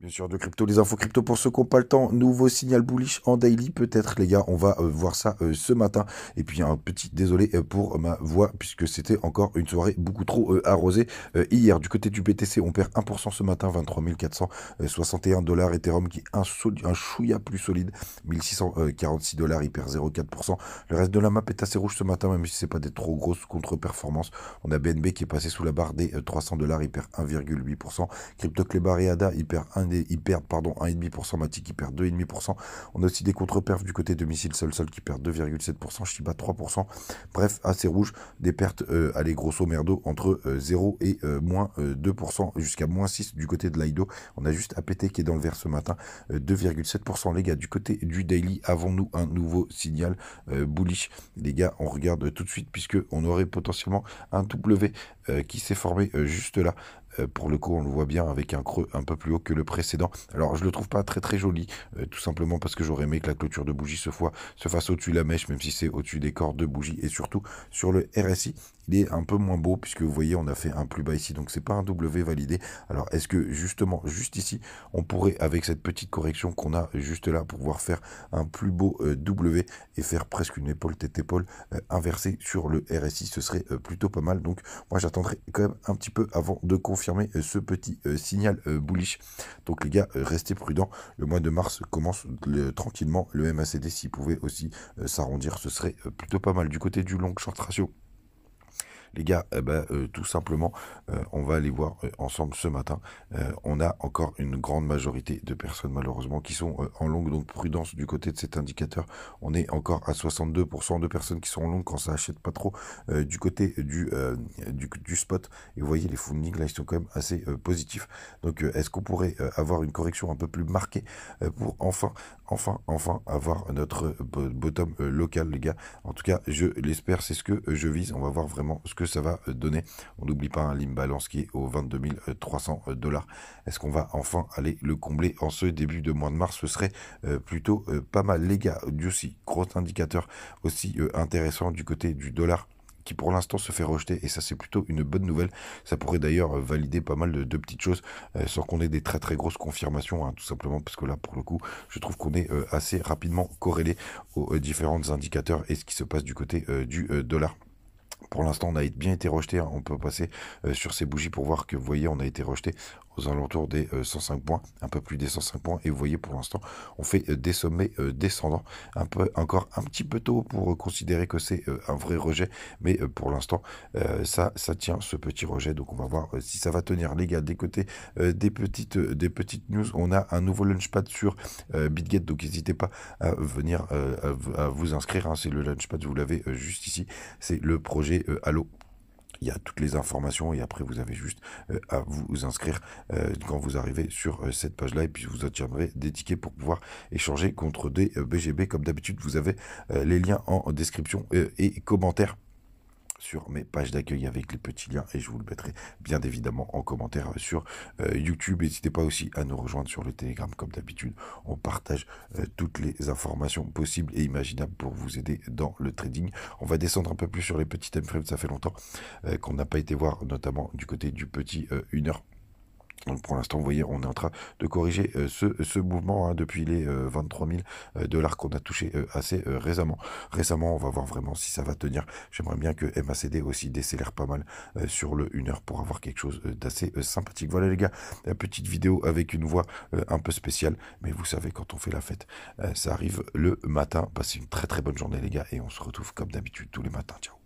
Bien sûr, de crypto, les infos crypto pour ceux qui n'ont pas le temps. Nouveau signal bullish en daily, peut-être, les gars. On va voir ça ce matin. Et puis, un petit désolé pour ma voix, puisque c'était encore une soirée beaucoup trop arrosée hier. Du côté du BTC, on perd 1% ce matin, 23 461 dollars. Ethereum qui est un chouïa plus solide, 1646 dollars, il perd 0,4%. Le reste de la map est assez rouge ce matin, même si c'est pas des trop grosses contre-performances. On a BNB qui est passé sous la barre des 300 dollars, il perd 1,8%. Crypto Kleber et ADA, ils perdent pardon, 1,5%, Matic qui perd 2,5%. On a aussi des contre-perfs du côté de Missile Sol qui perd 2,7%, Shiba 3%. Bref, assez rouge, des pertes, allez, grosso merdo, entre 0 et moins 2%, jusqu'à moins 6 du côté de l'Aido. On a juste APT qui est dans le vert ce matin, 2,7%. Les gars, du côté du daily, avons-nous un nouveau signal bullish? Les gars, on regarde tout de suite, puisque on aurait potentiellement un W qui s'est formé juste là. Pour le coup, on le voit bien avec un creux un peu plus haut que le précédent. Alors, je le trouve pas très très joli, tout simplement parce que j'aurais aimé que la clôture de bougie se fasse au-dessus de la mèche, même si c'est au-dessus des corps de bougie. Et surtout, sur le RSI, il est un peu moins beau, puisque vous voyez, on a fait un plus bas ici, donc c'est pas un W validé. Alors, est-ce que justement, juste ici, on pourrait, avec cette petite correction qu'on a juste là, pouvoir faire un plus beau W et faire presque une épaule tête-épaule inversée sur le RSI? Ce serait plutôt pas mal. Donc, moi, j'attendrai quand même un petit peu avant de confirmer ce petit signal bullish. Donc, les gars, restez prudents. Le mois de mars commence tranquillement. Le MACD, s'il pouvait aussi s'arrondir, ce serait plutôt pas mal. Du côté du long short ratio, les gars, tout simplement, on va aller voir ensemble ce matin. On a encore une grande majorité de personnes, malheureusement, qui sont en longue. Donc, prudence du côté de cet indicateur. On est encore à 62% de personnes qui sont en longue quand ça achète pas trop du côté du spot. Et vous voyez, les fundings, là, ils sont quand même assez positifs. Donc, est-ce qu'on pourrait avoir une correction un peu plus marquée pour enfin avoir notre bottom local, les gars? En tout cas, je l'espère, c'est ce que je vise. On va voir vraiment ce que ça va donner. On n'oublie pas un limb balance qui est aux 22 300 dollars. Est-ce qu'on va enfin aller le combler en ce début de mois de mars? Ce serait plutôt pas mal, les gars. Du aussi, gros indicateur aussi intéressant du côté du dollar, qui pour l'instant se fait rejeter, et ça c'est plutôt une bonne nouvelle. Ça pourrait d'ailleurs valider pas mal de petites choses sans qu'on ait des très très grosses confirmations, hein, tout simplement parce que là pour le coup je trouve qu'on est assez rapidement corrélé aux différents indicateurs et ce qui se passe du côté du dollar. Pour l'instant, on a bien été rejeté, hein. On peut passer sur ces bougies pour voir que, vous voyez, on a été rejeté aux alentours des 105 points, un peu plus des 105 points. Et vous voyez, pour l'instant, on fait des sommets descendants. Encore un petit peu tôt pour considérer que c'est un vrai rejet. Mais pour l'instant, ça tient, ce petit rejet. Donc, on va voir si ça va tenir. Les gars, des côtés des petites news, on a un nouveau launchpad sur BitGet. Donc, n'hésitez pas à venir à vous inscrire, hein. C'est le launchpad, vous l'avez juste ici. C'est le projet Allo. Il y a toutes les informations et après vous avez juste à vous inscrire quand vous arrivez sur cette page-là, et puis vous obtiendrez des tickets pour pouvoir échanger contre des BGB. Comme d'habitude, vous avez les liens en description et commentaires sur mes pages d'accueil avec les petits liens, et je vous le mettrai bien évidemment en commentaire sur YouTube. N'hésitez pas aussi à nous rejoindre sur le Telegram, comme d'habitude. On partage toutes les informations possibles et imaginables pour vous aider dans le trading. On va descendre un peu plus sur les petits time frames, ça fait longtemps qu'on n'a pas été voir, notamment du côté du petit 1 heure. Donc pour l'instant, vous voyez, on est en train de corriger ce mouvement, hein, depuis les 23 000 dollars qu'on a touché assez récemment. Récemment, on va voir vraiment si ça va tenir. J'aimerais bien que MACD aussi décélère pas mal sur le 1 heure pour avoir quelque chose d'assez sympathique. Voilà les gars, la petite vidéo avec une voix un peu spéciale. Mais vous savez, quand on fait la fête, ça arrive le matin. Passez une très très bonne journée les gars, et on se retrouve comme d'habitude tous les matins. Ciao.